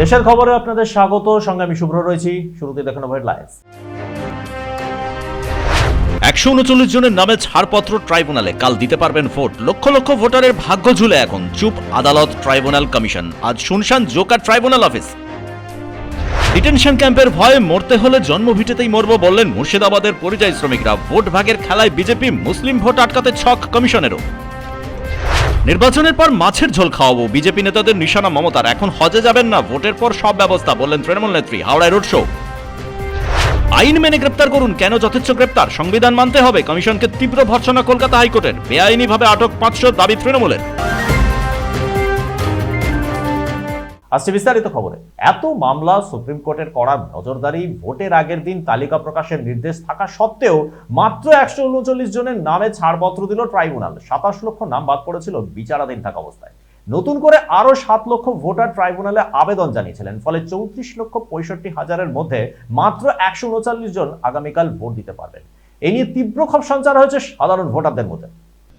দেশের খবরে আপনাদের স্বাগত, সঙ্গে আমি শুভ্র রয়েছি। শুরুতে দেখানো হেডলাইন্স। 139 জনের নামে ছাড়পত্র ট্রাইব্যুনালে, কাল দিতে পারবেন ভোট। লক্ষ লক্ষ ভোটারের ভাগ্য ঝুলে এখন, চুপ আদালত, ট্রাইব্যুনাল, কমিশন। আজ শুনশান জোকার ট্রাইব্যুনাল অফিস। ডিটেনশন ক্যাম্পের ভয়ে মরতে হলে জন্মভিটেতেই মরব বললেন মুর্শিদাবাদের পরিযায়ী শ্রমিকরা। ভোট ভাগের খেলায় বিজেপি, মুসলিম ভোট আটকাতে ছক কমিশনেরও। নির্বাচনের পর মাছের ঝোল খাওয়াবো, বিজেপি নেতাদের নিশানা মমতার। এখন হজে যাবেন না, ভোটের পর সব ব্যবস্থা বললেন তৃণমূল নেত্রী। হাওড়ায় রোড শো। আইন মেনে গ্রেপ্তার করুন, কেন যথেচ্ছ গ্রেপ্তার? সংবিধান মানতে হবে, কমিশনকে তীব্র ভর্ৎসনা কলকাতা হাইকোর্টের। বেআইনিভাবে আটক 500, দাবি তৃণমূলের। আসছে বিস্তারিত খবরে। এত মামলা, সুপ্রিম কোর্টের কড়া নজরদারি, ভোটের আগের দিন তালিকা প্রকাশের নির্দেশ থাকা সত্ত্বেও মাত্র 139 জনের নামে ছাড়পত্র দিল ট্রাইব্যুনাল। 27 লক্ষ নাম বাদ পড়েছিল বিচারাধীন থাকা অবস্থায়। নতুন করে আরো 7 লক্ষ ভোটার ট্রাইব্যুনালে আবেদন জানিয়েছিলেন। ফলে 34,65,000-এর মধ্যে মাত্র 139 জন আগামীকাল ভোট দিতে পারবেন। এ নিয়ে তীব্র ক্ষোভ সঞ্চার হয়েছে সাধারণ ভোটারদের মধ্যে।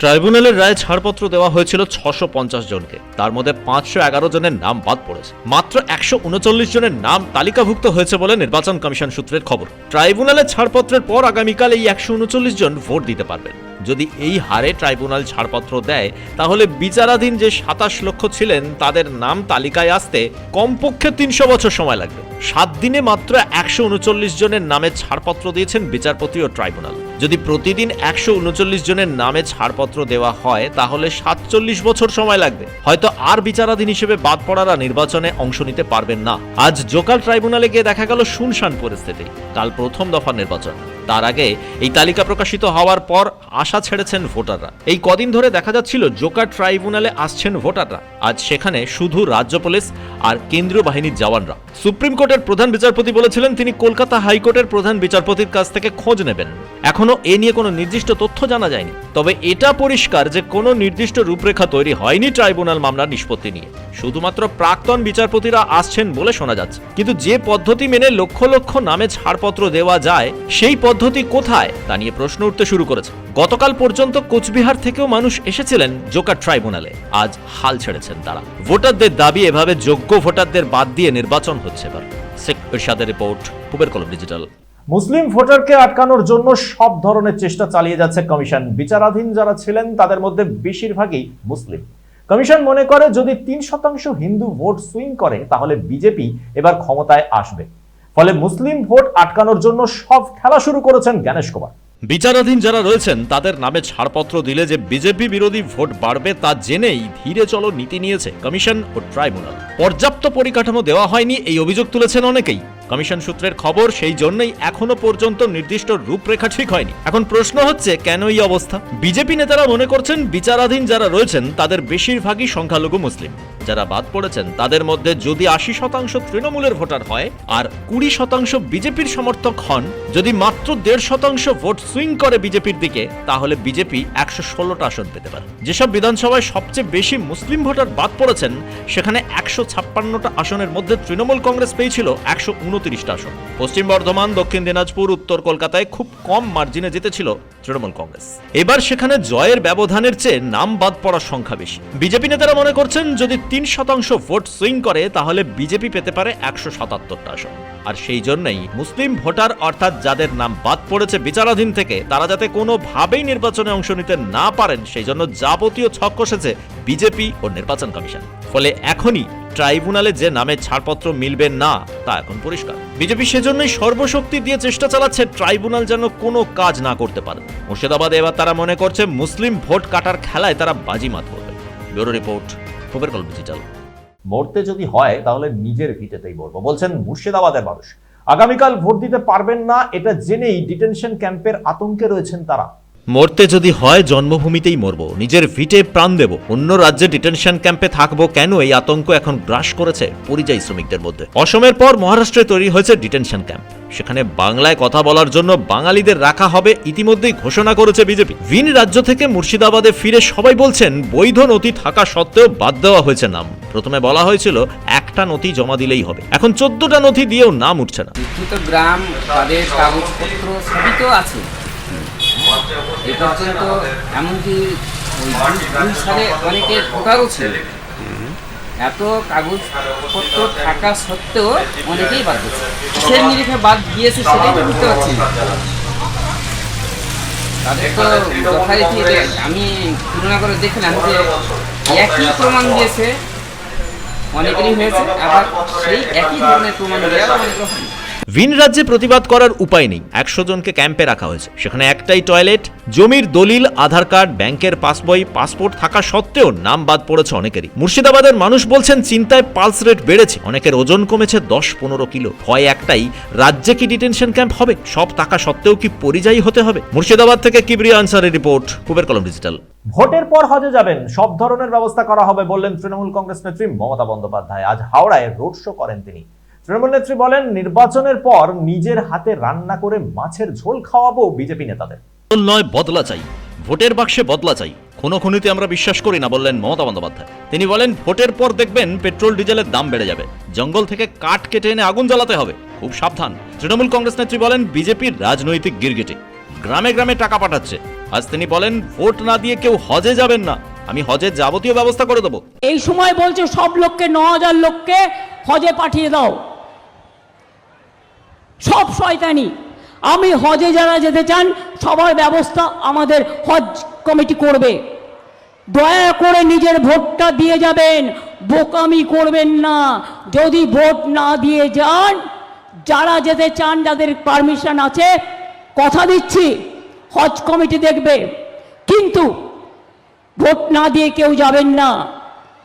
ট্রাইব্যুনালের রায়ে ছাড়পত্র দেওয়া হয়েছিল 650 জনকে, তার মধ্যে 511 জনের নাম বাদ পড়েছে। মাত্র 139 জনের নাম তালিকাভুক্ত হয়েছে বলে নির্বাচন কমিশন সূত্রের খবর। ট্রাইব্যুনালের ছাড়পত্রের পর আগামীকাল এই 139 জন ভোট দিতে পারবেন। যদি এই হারে ট্রাইব্যুনাল ছাড়পত্র দেয়, তাহলে বিচারাধীন যে 27 লক্ষ ছিলেন তাদের নাম তালিকায় আসতে কমপক্ষে 300 বছর সময় লাগবে। 7 দিনে মাত্র 139 জনের নামে ছাড়পত্র দিয়েছেন বিচারপতি ও ট্রাইব্যুনাল। যদি প্রতিদিন 139 জনের নামে ছাড়পত্র দেওয়া হয়, তাহলে 47 বছর সময় লাগবে। হয়তো আর বিচারাধীন হিসেবে বাদ পড়ারা নির্বাচনে অংশ নিতে পারবেন না। আজ জোকাল ট্রাইব্যুনালে গিয়ে দেখা গেল শুনশান পরিস্থিতি। কাল প্রথম দফার নির্বাচন, তার আগে এই তালিকা প্রকাশিত হওয়ার পর আশা ছেড়েছেন ভোটাররা। এই কদিন ধরে দেখা যাচ্ছিল জোকার ট্রাইব্যুনালে আসছেন ভোটাররা। আজ সেখানে শুধু রাজ্য পুলিশ আর কেন্দ্রীয় বাহিনীর জওয়ানরা। সুপ্রিম কোর্টের প্রধান বিচারপতি বলেছিলেন তিনি কলকাতা হাইকোর্টের প্রধান বিচারপতির কাছ থেকে খোঁজ নেবেন। এখনো এ নিয়ে কোনো নির্দিষ্ট তথ্য জানা যায়নি। তবে এটা পরিষ্কার যে কোনো নির্দিষ্ট রূপরেখা তৈরি হয়নি ট্রাইব্যুনাল মামলার নিষ্পত্তি নিয়ে। শুধুমাত্র প্রাক্তন বিচারপতিরা আসছেন বলে শোনা যাচ্ছে। কিন্তু যে পদ্ধতি মেনে লক্ষ লক্ষ নামে ছাড়পত্র দেওয়া যায়, সেই পদ্ধতি কোথায় তা নিয়ে প্রশ্ন উঠতে শুরু করেছে। গতকাল পর্যন্ত কোচবিহার থেকেও মানুষ এসেছিলেন জোকার ট্রাইব্যুনালে। আজ হাল ছেড়েছেন তারা। ভোটারদের দাবি, এভাবে যোগ্য ভোটারদের বাদ দিয়ে নির্বাচন হচ্ছে এবার। শেখ ইরশাদের রিপোর্ট, পুবের কলম ডিজিটাল। মুসলিম ভোটারকে আটকানোর জন্য সব ধরনের চেষ্টা চালিয়ে যাচ্ছে কমিশন। বিচারাধীন যারা ছিলেন তাদের মধ্যে বেশিরভাগই মুসলিম। কমিশন মনে করে যদি 3% হিন্দু ভোট সুইং করে, তাহলে বিজেপি এবার ক্ষমতায় আসবে। ফলে মুসলিম ভোট আটকানোর জন্য সব খেলা শুরু করেছেন জ্ঞানেশ কুমার। বিচারাধীন যারা রয়েছেন তাদের নামে ছাড়পত্র দিলে যে বিজেপি বিরোধী ভোট বাড়বে তা জেনেই ধীরে চলো নীতি নিয়েছে কমিশন ও ট্রাইব্যুনাল। পর্যাপ্ত পরিকাঠামো দেওয়া হয়নি, এই অভিযোগ তুলেছেন অনেকেই। কমিশন সূত্রের খবর, সেই জন্যই এখনো পর্যন্ত নির্দিষ্ট রূপরেখা ঠিক হয়নি। এখন প্রশ্ন হচ্ছে, কেন এই অবস্থা? বিজেপি নেতারা মনে করছেন বিচারাধীন যারা রয়েছেন তাদের বেশিরভাগই সংখ্যালঘু মুসলিম। যারা বাদ পড়েছেন তাদের মধ্যে যদি 80% তৃণমূলের ভোটার হয় আর 20% বিজেপির সমর্থক হন, যদি মাত্র 1.5% ভোট সুইং করে বিজেপির দিকে, তাহলে বিজেপি 116টা আসন পেতে পারে। যেসব বিধানসভায় সবচেয়ে বেশি মুসলিম ভোটার বাদ পড়েছেন, সেখানে 156টা আসনের মধ্যে তৃণমূল কংগ্রেস পেয়েছিল 129টা আসন। পশ্চিম বর্ধমান, দক্ষিণ দিনাজপুর, উত্তর কলকাতায় খুব কম মার্জিনে জিতেছিল তৃণমূল কংগ্রেস। এবার সেখানে জয়ের ব্যবধানের চেয়ে নাম বাদ পড়ার সংখ্যা বেশি। বিজেপি নেতারা মনে করছেন যদি 3% ভোট সুইং করে, তাহলে বিজেপি পেতে পারে 177টা আসন। আর সেই জন্যই মুসলিম ভোটার, অর্থাৎ যাদের নাম বাদ পড়েছে বিচারাধীন থেকে, তারা যাতে কোনোভাবেই নির্বাচনে অংশ নিতে না পারেন, সেই জন্য যাবতীয় ছক কষেছে বিজেপি ও নির্বাচন কমিশন। ফলে এখনই ট্রাইব্যুনালে যে নামে ছাড়পত্র মিলবে না তা এখন পরিষ্কার। বিজেপি সেজন্যই সর্বশক্তি দিয়ে চেষ্টা চালাচ্ছে ট্রাইব্যুনাল যেন কোনো কাজ না করতে পারে। মুর্শিদাবাদে এবার তারা মনে করছে মুসলিম ভোট কাটার খেলায় তারা বাজিমাত করবে। ব্যুরো রিপোর্ট, পুবের কলম ডিজিটাল। মরতে যদি হয় তাহলে নিজের ভিটেতেই মরবো বলছেন মুর্শিদাবাদের মানুষ। আগামীকাল ভোট দিতে পারবেন না এটা জেনেই ডিটেনশন ক্যাম্পের আতঙ্কে রয়েছেন তারা। মরতে যদি হয় জন্মভূমিতেই মরবো, নিজের ভিটে প্রাণ দেব, অন্য রাজ্যে ডিটেনশন ক্যাম্পে থাকবো কেন, এই আতঙ্ক এখন গ্রাস করেছে পরিযায়ী শ্রমিকদের মধ্যে। অসমের পর মহারাষ্ট্রে তৈরি হয়েছে ডিটেনশন ক্যাম্প। সেখানে বাংলায় কথা বলার জন্য বাঙালিদের রাখা হবে, ইতিমধ্যেই ঘোষণা করেছে বিজেপি। ভিন রাজ্য থেকে মুর্শিদাবাদে ফিরে সবাই বলছেন বৈধ নথি থাকা সত্ত্বেও বাদ দেওয়া হয়েছে নাম। প্রথমে বলা হয়েছিল একটা নথি জমা দিলেই হবে, এখন 14টা নথি দিয়েও নাম উঠছে না। গ্রাম, তাদের কাগজপত্র সবই তো আছে। এ পর্যন্ত এমনকি 2 সালে অনেকের ভোটারও ছিল, এত কাগজপত্র থাকা সত্ত্বেও অনেকেই বাদ দিয়েছে। সে নিরিখে বাদ দিয়েছে সেটাই তো বুঝতে পারছি না। তাদের তো যথারীতি আমি তুলনা করে দেখলাম যে একই প্রমাণ দিয়েছে অনেকেরই হয়েছে, আবার সেই একই ধরনের প্রমাণ দেওয়া অনেকের হয়নি। ভিন রাজ্যে প্রতিবাদ করার উপায় নেই, 100 জনকে ক্যাম্পে রাখা হয়েছে। সেখানে একটাই টয়লেট, জমির দলিল, আধার কার্ড, ব্যাংকের পাসবই, পাসপোর্ট থাকা সত্ত্বেও নাম বাদ পড়েছে অনেকেরই। মুর্শিদাবাদের মানুষ বলছেন চিন্তায় পালস রেট বেড়েছে, অনেকের ওজন কমেছে 10-15 কিলো। ভয় একটাই, রাজ্যে কি ডিটেনশন ক্যাম্প হবে? সব টাকা সত্ত্বেও কি পরিযায়ী হতে হবে? মুর্শিদাবাদ থেকে কিবরিয়া আনসারের রিপোর্ট, কুবের কলম ডিজিটাল। ভোটের পর হজে যাবেন, সব ধরনের ব্যবস্থা করা হবে বললেন তৃণমূল কংগ্রেস নেত্রী মমতা বন্দ্যোপাধ্যায়। আজ হাওড়ায় রোড শো করেন তিনি। তৃণমূল নেত্রী বলেন, নির্বাচনের পর নিজের হাতে রান্না করে মাছের ঝোল খাওয়াবো বিজেপি নেতাদের। নয়, বদলা চাই, ভোটের বাক্সে বদলা চাই। খুনোখুনিতে আমরা বিশ্বাস করি না বললেন মমতা বন্দ্যোপাধ্যায়। তিনি বলেন, ভোটের পর দেখবেন পেট্রোল ডিজেলের দাম বেড়ে যাবে, জঙ্গল থেকে কাঠ কেটে এনে আগুন জ্বালাতে হবে, খুব সাবধান। তৃণমূল কংগ্রেস নেত্রী বলেন, বিজেপির রাজনৈতিক গিরগিটি গ্রামে গ্রামে টাকা পাঠাচ্ছে। আজ তিনি বলেন, ভোট না দিয়ে কেউ হজে যাবেন না, আমি হজের যাবতীয় ব্যবস্থা করে দেবো। এই সময় বলছে সব লোককে 9000 লোককে হজে পাঠিয়ে দাও, সব শয়তানি। আমি হজে যারা যেতে চান সবার ব্যবস্থা আমাদের হজ কমিটি করবে। দয়া করে নিজের ভোটটা দিয়ে যাবেন, বোকামি করবেন না। যদি ভোট না দিয়ে যান, যারা যেতে চান, যাদের পারমিশন আছে, কথা দিচ্ছি হজ কমিটি দেখবে। কিন্তু ভোট না দিয়ে কেউ যাবেন না,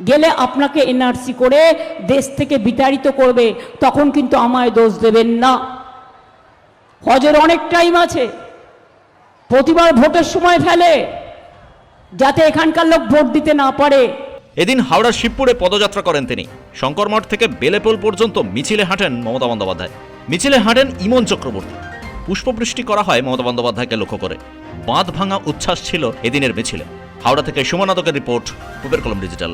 গেলে আপনাকে এনআরসি করে দেশ থেকে বিতাড়িত করবে, তখন কিন্তু আমায় দোষ দেবেন না। হজের অনেক টাইম আছে, প্রতিবার ভোটের সময় ফেলে যাতে এখানকার লোক ভোট দিতে না পারে। এদিন হাওড়ার শিবপুরে পদযাত্রা করেন তিনি। শঙ্করমঠ থেকে বেলেপোল পর্যন্ত মিছিলে হাঁটেন মমতা বন্দ্যোপাধ্যায়। মিছিলে হাঁটেন ইমন চক্রবর্তী। পুষ্পবৃষ্টি করা হয় মমতা বন্দ্যোপাধ্যায়কে লক্ষ্য করে। বাঁধ ভাঙা উচ্ছ্বাস ছিল এদিনের মিছিলে। হাওড়া থেকে সুমন আদকের রিপোর্ট, কুবের কলম ডিজিটাল।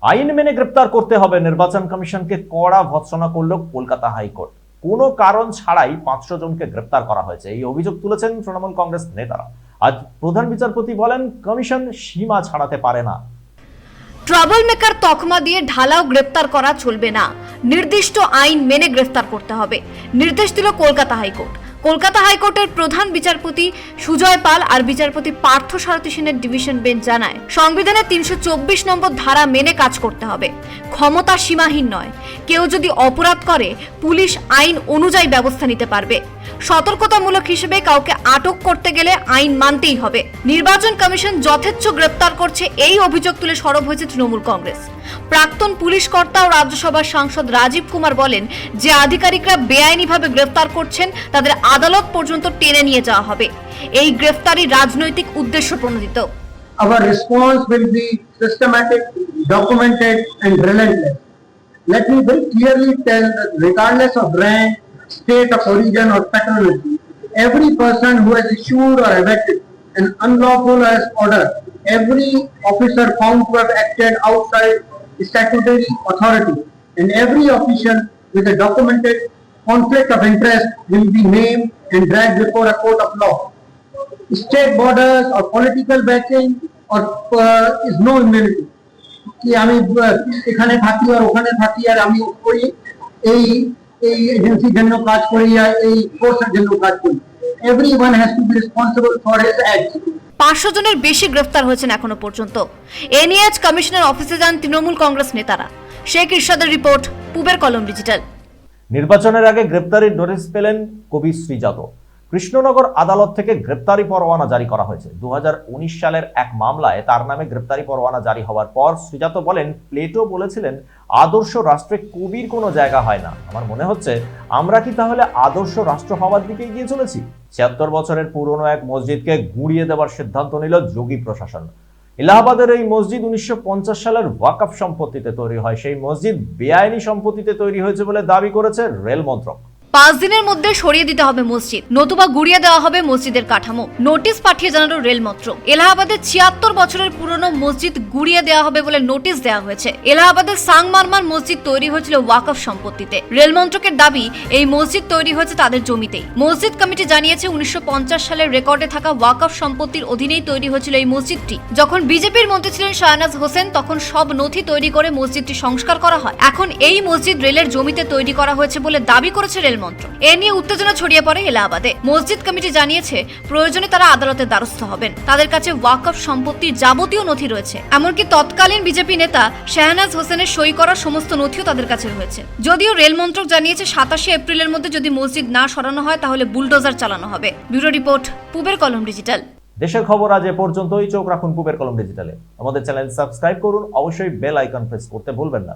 আইন মেনে গ্রেপ্তার করতে হবে, নির্বাচন কমিশনকে কড়া ভৎসনা করল কলকাতা হাইকোর্ট। কোনো কারণ ছাড়াই 500 জনকে গ্রেপ্তার করা হয়েছে, এই অভিযোগ তুলেছেন তৃণমূল কংগ্রেস নেতারা। আজ প্রধান বিচারপতি বলেন, কমিশন সীমা ছাড়াতে পারে না। ট্রাবল মেকার তকমা দিয়ে ঢালাও গ্রেপ্তার করা চলবে না, নির্দিষ্ট আইন মেনে গ্রেফতার করতে হবে, নির্দেশ দিল কলকাতা হাইকোর্ট। কলকাতা হাইকোর্টের প্রধান বিচারপতি সুজয় পাল আর বিচারপতি পার্থ সারথী সেনের ডিভিশন বেঞ্চ জানায়, সংবিধানের 324 নম্বর ধারা মেনে কাজ করতে হবে। ক্ষমতা সীমাহীন নয়, কেউ যদি অপরাধ করে পুলিশ আইন অনুযায়ী ব্যবস্থা নিতে পারবে। সতর্কতামূলক হিসেবে কাউকে আটক করতে গেলে আইন মানতেই হবে। নির্বাচন কমিশন যথেচ্ছ গ্রেপ্তার করছে, এই অভিযোগ তুলে সরব হয়েছে তৃণমূল কংগ্রেস। প্রাক্তন পুলিশ কর্তা ও রাজ্যসভার সাংসদ রাজীব কুমার বলেন, যে আধিকারিকরা বেআইনিভাবে গ্রেফতার করছেন তাদের আদালত পর্যন্ত টেনে নিয়ে যাওয়া হবে। এই গ্রেফতারি রাজনৈতিক উদ্দেশ্য প্রণোদিত। Our response will be systematic, documented and relentless. Let me very clearly tell that regardless of rank, state of origin or paternity, every person who has issued or evicted an unlawful arrest order, every officer found to have acted outside statutory authority, and every official with a documented conflict of interest will be named and dragged before a court of law. State borders or political backing or is no immunity. कि আমি এখানে থাকি আর ওখানে থাকি আর আমি ওই এই এজেন্সির জন্য কাজ করি আর এই ফোর্সের জন্য কাজ করি, everyone has to be responsible for his acts. 500 জনের বেশি গ্রেফতার হয়েছেন এখনো পর্যন্ত। এ নিয়ে আজ কমিশনের অফিসে যান তৃণমূল কংগ্রেস নেতারা। শেখ ইরশাদের রিপোর্ট, কুবের কলম ডিজিটাল। নির্বাচনের আগে গ্রেপ্তারির নোটিশ পেলেন কবি শ্রীজাত। কৃষ্ণনগর আদালত থেকে গ্রেপ্তারি পরোয়ানা জারি করা হয়েছে। 2019 সালের এক মামলায় তার নামে গ্রেপ্তারি পরোয়ানা জারি হওয়ার পর শ্রীজাত বলেন, প্লেটো বলেছিলেন আদর্শ রাষ্ট্রে কবির কোনো জায়গা হয় না। আমার মনে হচ্ছে আমরা কি তাহলে আদর্শ রাষ্ট্র হওয়ার দিকে এগিয়ে চলেছি? 76 বছরের পুরনো এক মসজিদকে গুঁড়িয়ে দেওয়ার সিদ্ধান্ত নিল যোগী প্রশাসন। এলাহাবাদের এই মসজিদ 1950 সালের ওয়াকফ সম্পত্তিতে তৈরি হয়। সেই মসজিদ বেআইনি সম্পত্তিতে তৈরি হয়েছে বলে দাবি করেছে রেল মন্ত্রক। 5 দিনের মধ্যে সরিয়ে দিতে হবে মসজিদ, নতুবা গুড়িয়ে দেওয়া হবে মসজিদের কাঠামো। নোটিশ পাঠিয়ে জানালো রেল মন্ত্রক। এলাহাবাদের 76 বছরের পুরনো মসজিদ গুড়িয়ে দেওয়া হবে বলে নোটিশ দেওয়া হয়েছে। এলাহাবাদের সাংমারমার মসজিদ তৈরি হয়েছিল ওয়াকফ সম্পত্তিতে। রেল মন্ত্রকের দাবি এই মসজিদ তৈরি হয়েছে তাদের জমিতেই। মসজিদ কমিটি জানিয়েছে 1950 সালের রেকর্ডে থাকা ওয়াকফ সম্পত্তির অধীনেই তৈরি হয়েছিল এই মসজিদটি। যখন বিজেপির মন্ত্রী ছিলেন শাহনাজ হোসেন তখন সব নথি তৈরি করে মসজিদটি সংস্কার করা হয়। এখন এই মসজিদ রেলের জমিতে তৈরি করা হয়েছে বলে দাবি করেছে রেল মন্ত্রক। এ নিয়ে উত্তেজনা ছড়িয়ে পড়ে এলাহাবাদে। মসজিদ কমিটি জানিয়েছে প্রয়োজনে তারা আদালতের দ্বারস্থ হবেন। তাদের কাছে ওয়াকফ সম্পত্তির যাবতীয় নথি রয়েছে, এমনকি তৎকালীন বিজেপি নেতা শাহনাজ হোসেনের সই করা সমস্ত নথিও তাদের কাছে রয়েছে। যদিও রেল মন্ত্রক জানিয়েছে 27 এপ্রিলের মধ্যে যদি মসজিদ না সরানো হয় তাহলে বুলডোজার চালানো হবে। ব্যুরো রিপোর্ট, পূবের কলম ডিজিটাল। দেশের খবর আজ এ পর্যন্তই। চোখ রাখুন পূবের কলম ডিজিটালে। আমাদের চ্যানেল সাবস্ক্রাইব করুন, অবশ্যই বেল আইকন প্রেস করতে ভুলবেন না।